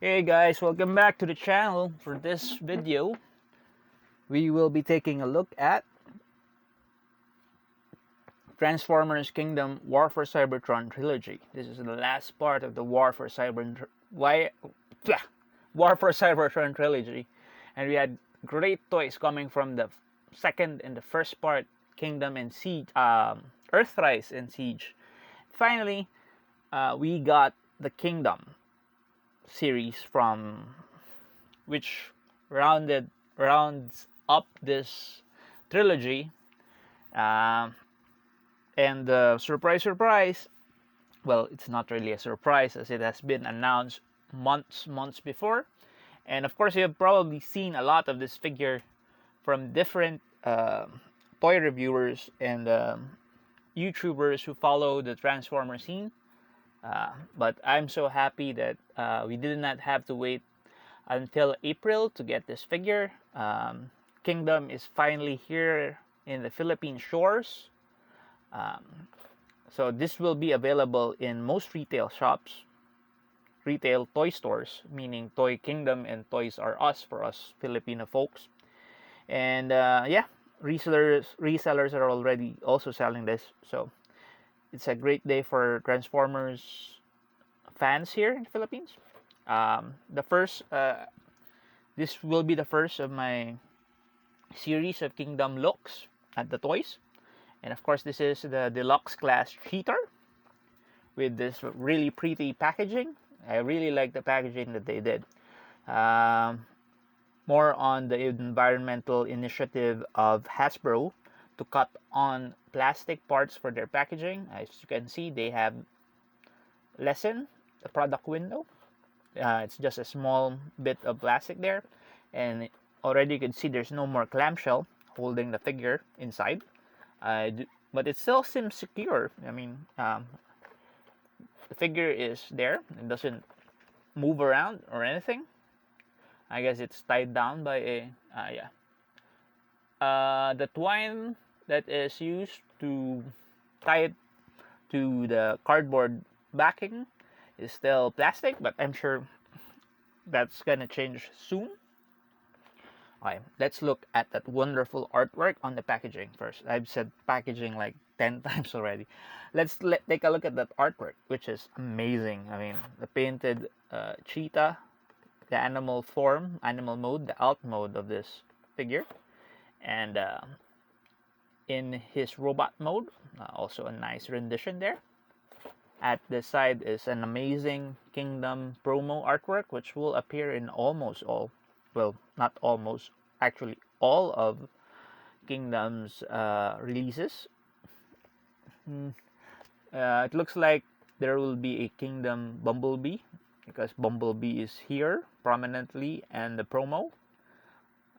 Hey guys, welcome back to the channel. For this video, we will be taking a look at Transformers Kingdom War for Cybertron Trilogy. This is the last part of the War for Cybertron Trilogy. And we had great toys coming from the second and the first part, Kingdom and Siege, Earthrise and Siege. Finally, we got the Kingdom series from which rounds up this trilogy, uh, and surprise, well, it's not really a surprise as it has been announced months before. And of course, you have probably seen a lot of this figure from different toy reviewers and YouTubers who follow the Transformer scene. But I'm so happy that we did not have to wait until April to get this figure. Kingdom is finally here in the Philippine shores. So this will be available in most retail shops, retail toy stores, meaning Toy Kingdom and Toys R Us for us Filipino folks. And yeah, resellers are already also selling this. So it's a great day for Transformers fans here in the Philippines. This will be the first of my series of Kingdom looks at the toys. And of course, this is the Deluxe class Cheetor with this really pretty packaging. I really like the packaging that they did. More on the environmental initiative of Hasbro to cut on plastic parts for their packaging. As you can see, they have lessened the product window. It's just a small bit of plastic there, and already you can see there's no more clamshell holding the figure inside. But it still seems secure. I mean, the figure is there. It doesn't move around or anything. I guess it's tied down by a the twine that is used to tie it to the cardboard backing is still plastic, but I'm sure that's gonna change soon. Alright, let's look at that wonderful artwork on the packaging first. I've said packaging like 10 times already. Let's take a look at that artwork, which is amazing. I mean, the painted cheetah, the animal mode, the alt mode of this figure, and in his robot mode, also a nice rendition there. At the side is an amazing Kingdom promo artwork, which will appear in almost all, well, not almost, actually all of Kingdom's releases. It looks like there will be a Kingdom Bumblebee, because Bumblebee is here prominently and the promo.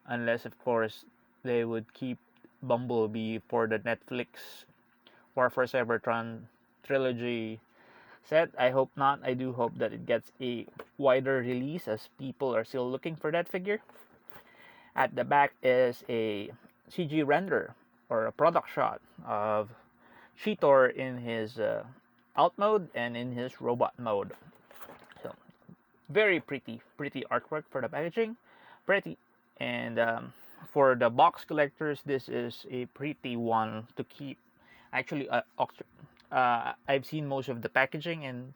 Unless, of course, they would keep Bumblebee for the Netflix War for Cybertron trilogy set. I hope not. I do hope that it gets a wider release as people are still looking for that figure. At the back is a CG render or a product shot of Cheetor in his alt mode and in his robot mode. So very pretty artwork for the packaging. Pretty. And for the box collectors, this is a pretty one to keep. Actually, I've seen most of the packaging, and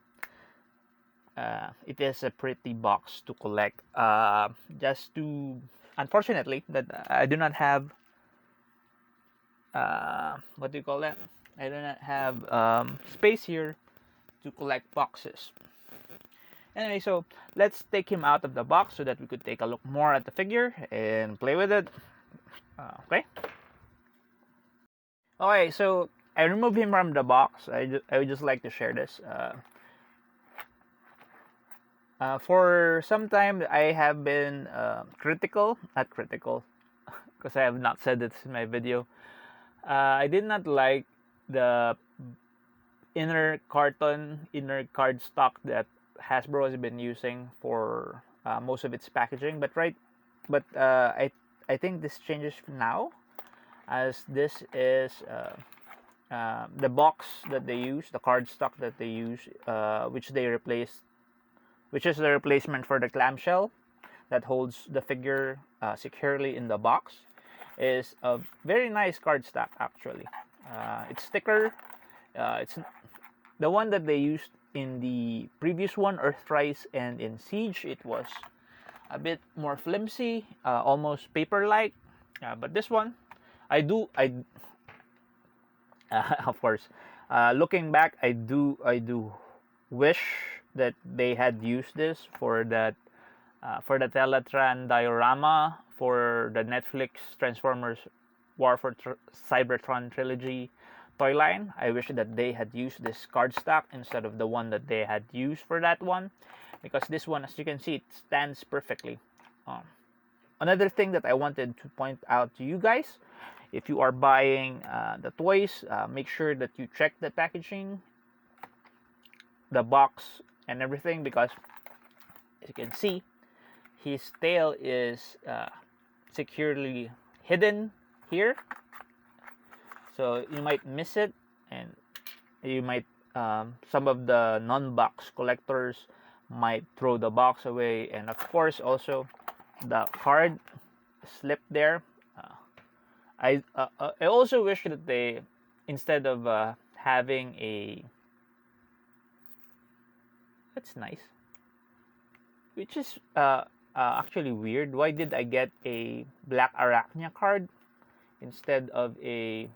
it is a pretty box to collect. Unfortunately, that I do not have, what do you call that? I do not have space here to collect boxes. Anyway, so let's take him out of the box so that we could take a look more at the figure and play with it. Okay. Okay, so I removed him from the box. I would just like to share this. For some time, I have been not critical, because I have not said this in my video. I did not like the inner card stock that Hasbro has been using for most of its packaging. But I think this changes now, as this is the box that they use, the card stock that they use, which they replaced which is the replacement for the clamshell that holds the figure securely in the box, is a very nice card stack actually. It's thicker. It's the one that they used in the previous one, Earthrise, and in Siege. It was a bit more flimsy, almost paper-like. But this one, I of course, looking back, I do wish that they had used this for that for the Teletran diorama for the Netflix Transformers War for Cybertron Trilogy toy line. I wish that they had used this card stack instead of the one that they had used for that one, because this one, as you can see, it stands perfectly. Another thing that I wanted to point out to you guys, if you are buying the toys, make sure that you check the packaging, the box, and everything, because as you can see, his tail is securely hidden here, so you might miss it, and you might some of the non-box collectors might throw the box away. And of course, also the card slip there. I also wish that they, instead of having a, that's nice, which is actually weird. Why did I get a Black Arachnia card instead of a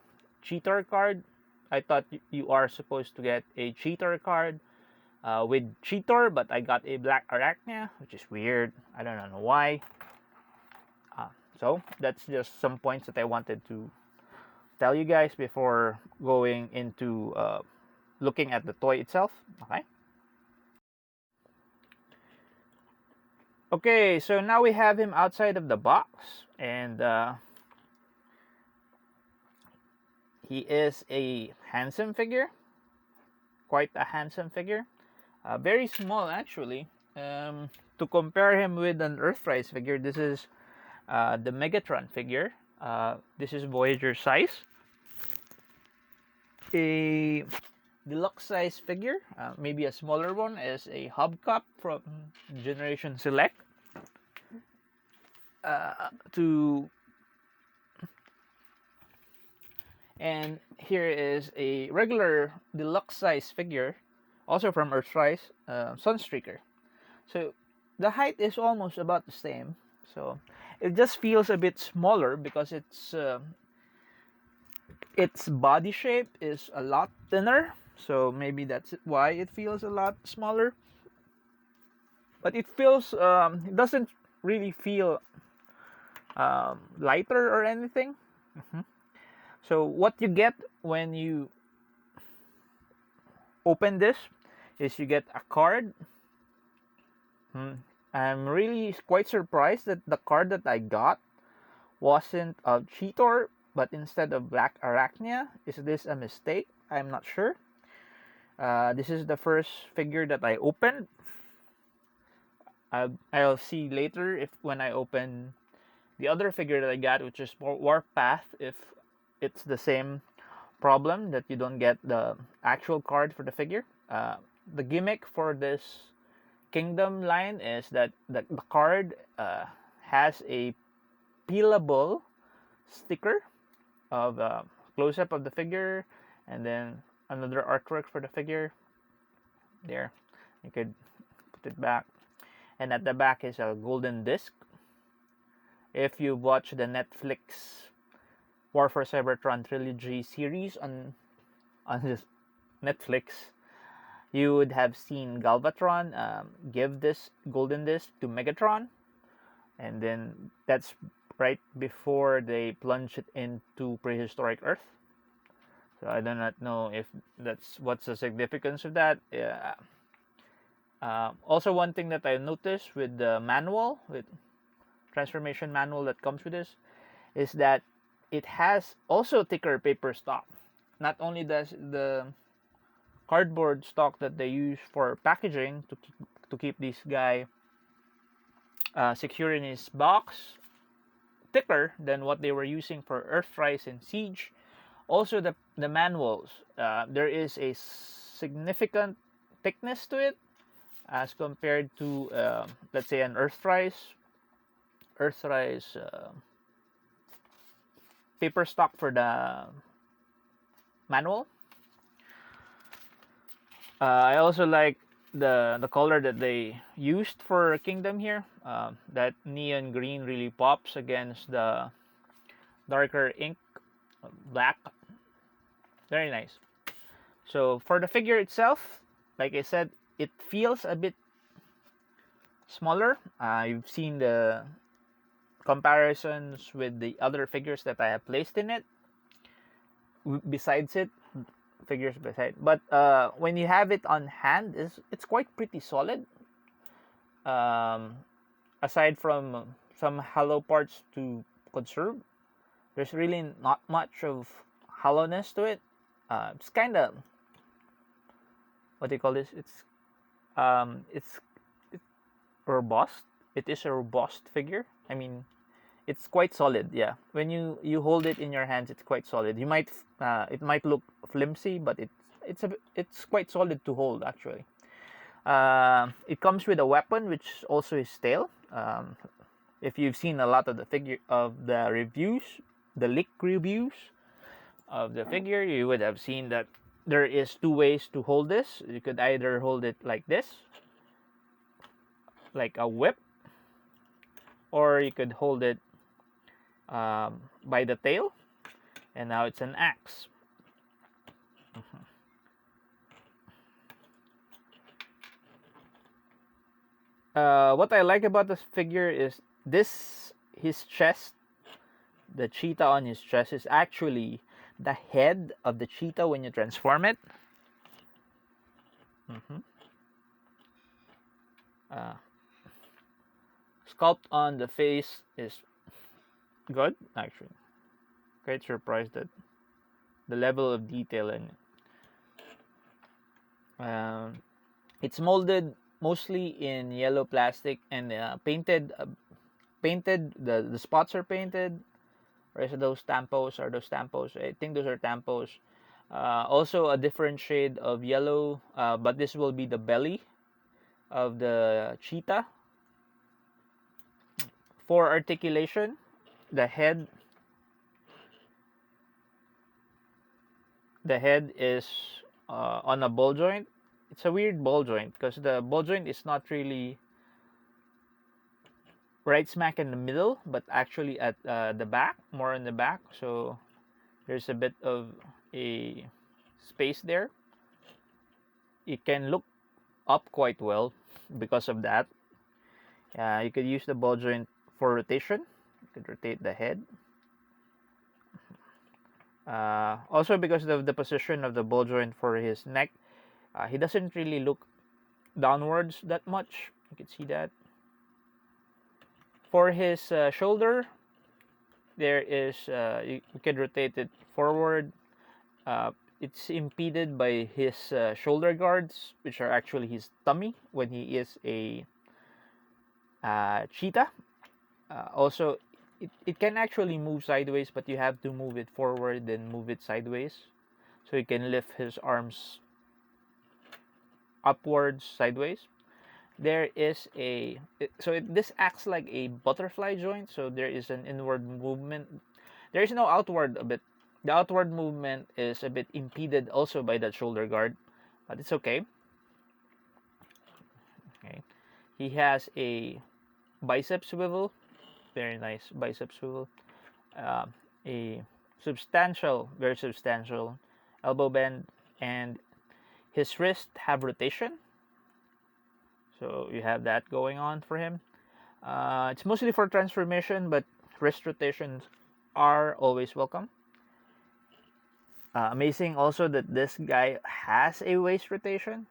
Cheetor card? I thought you are supposed to get a Cheetor card with Cheetor, but I got a Black Arachnia, which is weird. I don't know why. So that's just some points that I wanted to tell you guys before going into looking at the toy itself. Okay, so now we have him outside of the box, and he is a handsome figure, quite a handsome figure, very small actually. To compare him with an Earthrise figure, this is the Megatron figure. This is Voyager size. A deluxe size figure, maybe a smaller one, is a Hubcap from Generation Select. And here is a regular deluxe size figure, also from Earthrise, Sunstreaker. So the height is almost about the same. So it just feels a bit smaller because its body shape is a lot thinner. So maybe that's why it feels a lot smaller. But it feels, it doesn't really feel lighter or anything. So what you get when you open this is you get a card. I'm really quite surprised that the card that I got wasn't of Cheetor, but instead of Black Arachnia. Is this a mistake? I'm not sure. This is the first figure that I opened. I'll see later if when I open the other figure that I got, which is Warpath, if it's the same problem that you don't get the actual card for the figure. The gimmick for this Kingdom line is that the card has a peelable sticker of close-up of the figure, and then another artwork for the figure. There, you could put it back, and at the back is a golden disc. If you watch the Netflix War for Cybertron Trilogy series on this Netflix, you would have seen Galvatron give this golden disc to Megatron, and then that's right before they plunge it into prehistoric Earth. So I do not know if that's what's the significance of that. Also, one thing that I noticed with the manual, with transformation manual that comes with this, is that it has also thicker paper stock. Not only does the cardboard stock that they use for packaging to keep this guy secure in his box thicker than what they were using for Earthrise and Siege. Also, the manuals, there is a significant thickness to it. as compared to let's say an Earthrise paper stock for the manual. I also like the color that they used for Kingdom here. That neon green really pops against the darker ink black. Very nice. So for the figure itself, like I said, it feels a bit smaller. You've seen the comparisons with the other figures that I have placed in it. Besides it, figures beside. But when you have it on hand, it's quite pretty solid. Aside from some hollow parts to conserve, there's really not much of hollowness to it. It's kind of, what do you call this? It's robust. It is a robust figure. I mean, it's quite solid. Yeah, when you hold it in your hands, it's quite solid. You might it might look flimsy, but it's quite solid to hold actually. It comes with a weapon, which also is tail. If you've seen a lot of the reviews, the leak reviews of the figure, you would have seen that there is two ways to hold this. You could either hold it like this, like a whip, or you could hold it by the tail, and now it's an axe. What I like about this figure is his chest, the cheetah on his chest is actually the head of the cheetah when you transform it. Sculpt on the face is good, actually. Quite surprised at the level of detail in it. It's molded mostly in yellow plastic and painted. The spots are painted. Rest of those tampos are those tampos. I think those are tampos. Also a different shade of yellow, but this will be the belly of the cheetah. For articulation, the head is on a ball joint. It's a weird ball joint because the ball joint is not really right smack in the middle, but actually at the back, more in the back. So there's a bit of a space there. It can look up quite well because of that. You could use the ball joint for rotation. You could rotate the head. Also, because of the position of the ball joint for his neck, he doesn't really look downwards that much. You can see that. For his shoulder, there is you can rotate it forward. It's impeded by his shoulder guards, which are actually his tummy when he is a cheetah. Also, it can actually move sideways, but you have to move it forward, then move it sideways. So you can lift his arms upwards, sideways. There is this acts like a butterfly joint, so there is an inward movement. There is no outward a bit. The outward movement is a bit impeded also by that shoulder guard, but it's okay. Okay, he has a bicep swivel, very nice bicep swivel. A very substantial elbow bend, and his wrists have rotation. So you have that going on for him. It's mostly for transformation, but wrist rotations are always welcome. Amazing also that this guy has a waist rotation.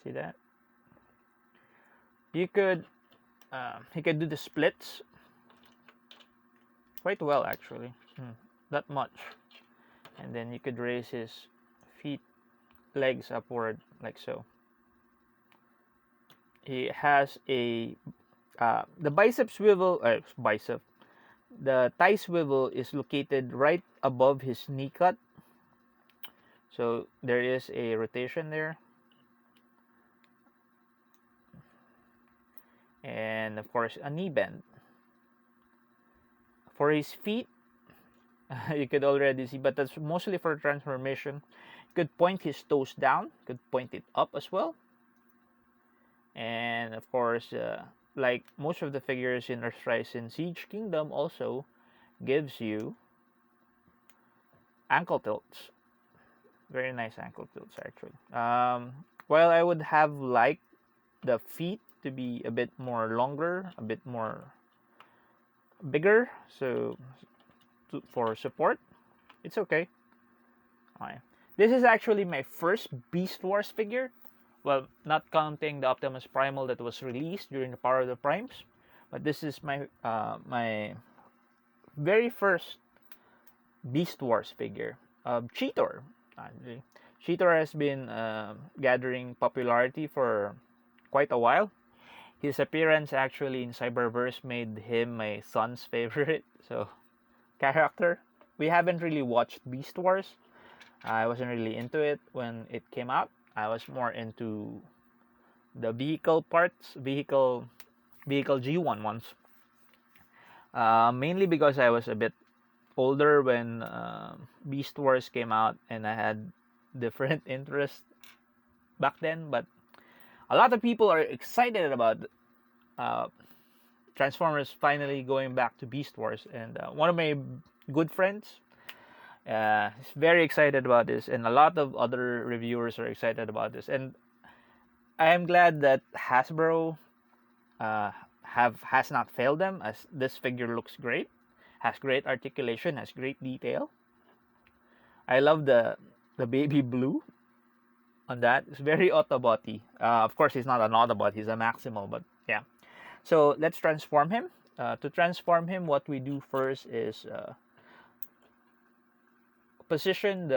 See that? He could do the splits quite well actually. That much. And then you could raise his legs upward like so. He has the bicep swivel. The thigh swivel is located right above his knee cut, so there is a rotation there. and of course a knee bend. For his feet, you could already see, but that's mostly for transformation. You could point his toes down, could point it up as well, and of course, like most of the figures in Earthrise and Siege Kingdom, also gives you ankle tilts. Very nice ankle tilts, actually. While I would have liked the feet to be a bit more longer, a bit more bigger, so for support, it's okay. Alright. This is actually my first Beast Wars figure. Well, not counting the Optimus Primal that was released during the Power of the Primes, but this is my my very first Beast Wars figure. Cheetor. Cheetor has been gathering popularity for quite a while. His appearance actually in Cyberverse made him my son's favorite character. We haven't really watched Beast Wars. I wasn't really into it when it came out. I was more into the vehicle parts, vehicle G1 ones. Mainly because I was a bit older when Beast Wars came out, and I had different interests back then. But a lot of people are excited about Transformers finally going back to Beast Wars, and one of my good friends is very excited about this, and a lot of other reviewers are excited about this. And I am glad that Hasbro has not failed them, as this figure looks great, has great articulation, has great detail. I love the baby blue on that. It's very Autobot-y. Of course, he's not an Autobot, he's a Maximal, but yeah. So let's transform him. To transform him, what we do first is position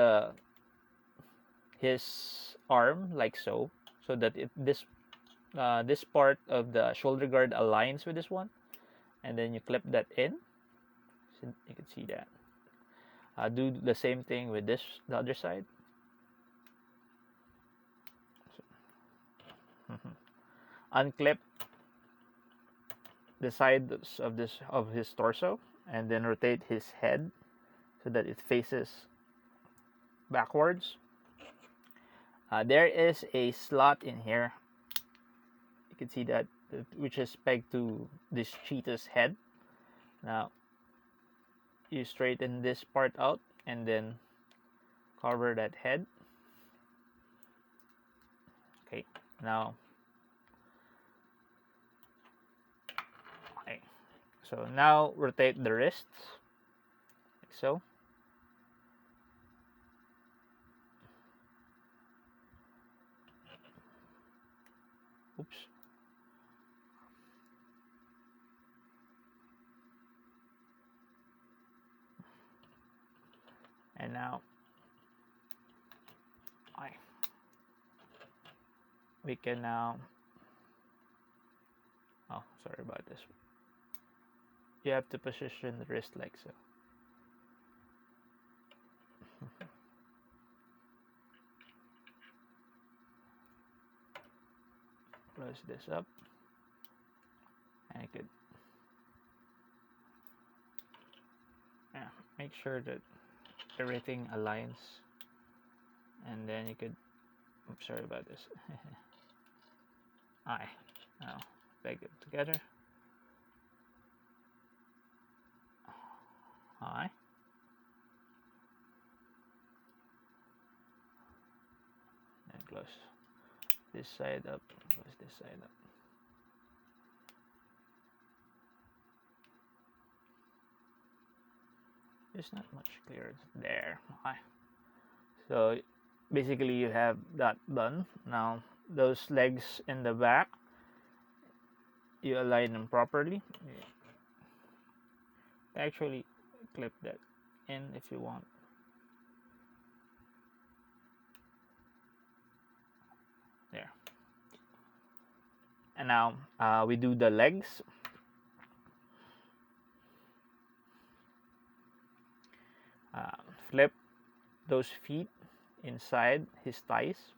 his arm like so that this part of the shoulder guard aligns with this one, and then you clip that in. So you can see that. Do the same thing with the other side. So, unclip the sides of his torso, and then rotate his head so that it faces backwards. There is a slot in here. You can see that, which is pegged to this cheetah's head. Now you straighten this part out and then cover that head. Okay, now so now rotate the wrists like so. Oops. And now we can now, oh, sorry about this. You have to position the wrist like so. Close this up, and you could make sure that everything aligns, and then you could, oops, sorry about this. Now peg it together. And close this side up, close this side up. There's not much clearance there. So basically you have that done. Now those legs in the back, you align them properly. Actually clip that in if you want. There. And now we do the legs. Flip those feet inside his thighs.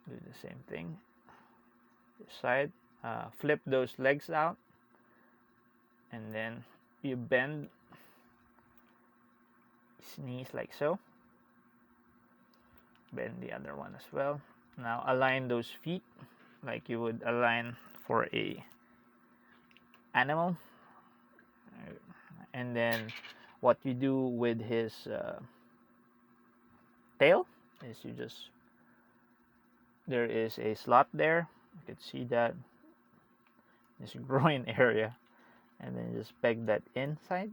Do the same thing. This side, flip those legs out, and then you bend his knees like so. Bend the other one as well. Now align those feet like you would align for a animal. And then what you do with his tail is you just, there is a slot there, you can see that, this groin area, and then just peg that inside,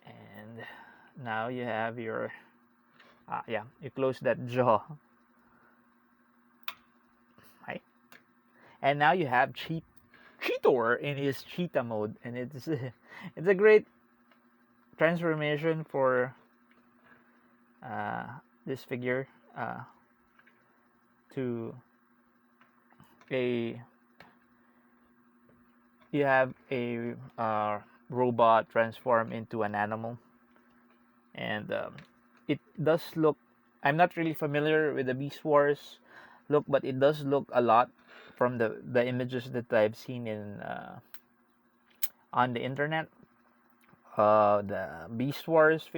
and now you have your you close that jaw. Right, and now you have Cheetor in his cheetah mode, and it's a great transformation for this figure to a, you have a robot transform into an animal, and it does look, I'm not really familiar with the Beast Wars look, but it does look a lot from the images that I've seen in on the internet. The Beast Wars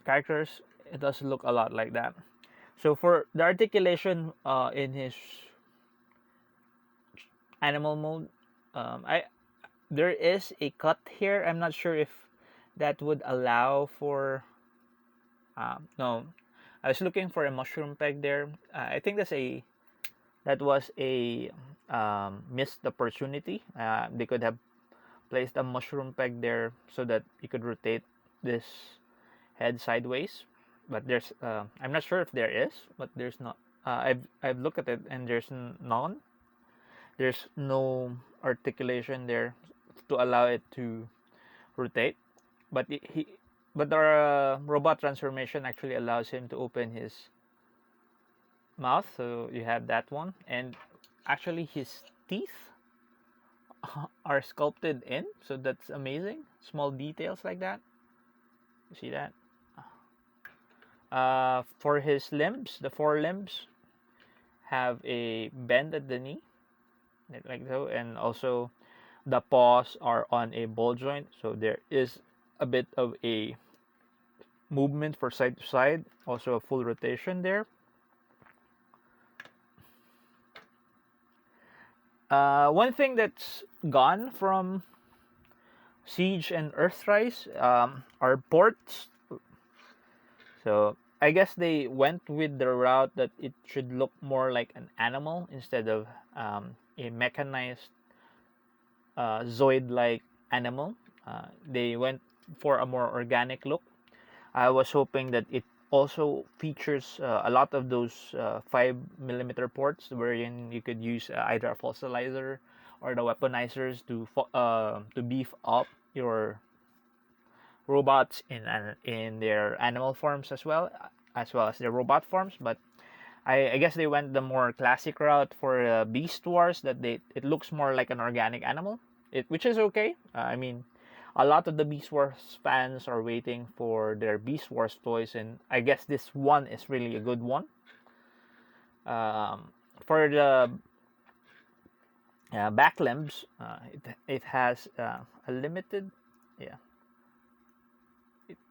characters, it does look a lot like that. So for the articulation in his animal mode, there is a cut here. I'm not sure if that would allow for no, I was looking for a mushroom peg there. I think that was a missed opportunity. They could have placed a mushroom peg there so that you could rotate this head sideways, but there's I'm not sure if there is, but there's not. I've looked at it and there's none. There's no articulation there to allow it to rotate, but but the robot transformation actually allows him to open his mouth, so you have that one, and actually his teeth are sculpted in, so that's amazing. Small details like that. You see that? For his limbs, the forelimbs have a bend at the knee, like so, and also the paws are on a ball joint, so there is a bit of a movement for side to side, also a full rotation there. One thing that's gone from Siege and Earthrise are ports. So I guess they went with the route that it should look more like an animal instead of a mechanized Zoid-like animal. They went for a more organic look. I was hoping that it also features a lot of those 5mm ports, wherein you could use either a fossilizer or the weaponizers to beef up your robots in their animal forms as well as their robot forms. But I guess they went the more classic route for Beast Wars, that it looks more like an organic animal, which is okay. I mean, a lot of the Beast Wars fans are waiting for their Beast Wars toys, and I guess this one is really a good one. For the back limbs, it has a limited,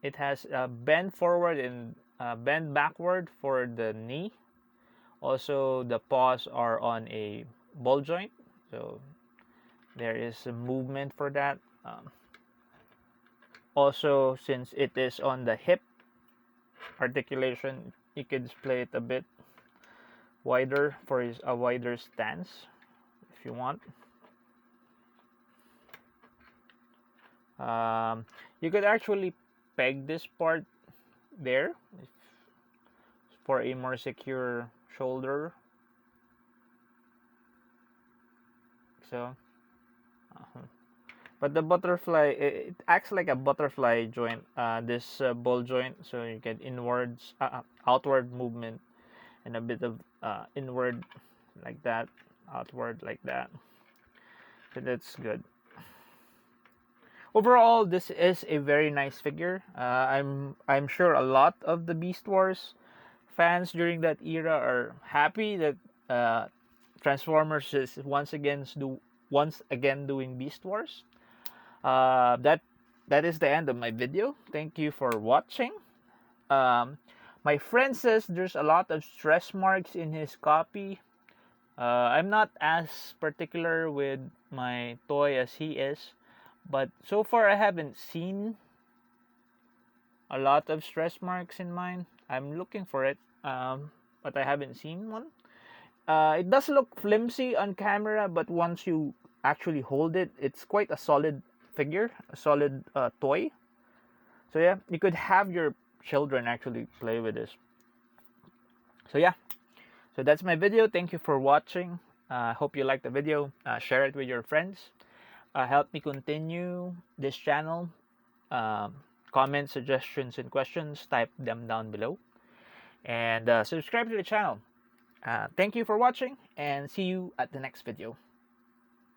it has bend forward and bend backward for the knee. Also, the paws are on a ball joint, so there is a movement for that. Also, since it is on the hip articulation, you can display it a bit wider for a wider stance if you want. You could actually peg this part there for a more secure shoulder. So, but the butterfly, it acts like a butterfly joint. This ball joint, so you get outward movement, and a bit of inward like that, outward like that. So that's good. Overall, this is a very nice figure. I'm sure a lot of the Beast Wars fans during that era are happy that Transformers is once again doing Beast Wars. That is the end of my video. Thank you for watching. My friend says there's a lot of stress marks in his copy. I'm not as particular with my toy as he is, but so far I haven't seen a lot of stress marks in mine. I'm looking for it, but I haven't seen one. It does look flimsy on camera, but once you actually hold it, it's quite a solid figure, a solid toy. So yeah, you could have your children actually play with this. So yeah, so that's my video. Thank you for watching. Hope you liked the video. Share it with your friends. Help me continue this channel. Comments, suggestions, and questions, type them down below. And subscribe to the channel. Thank you for watching, and see you at the next video.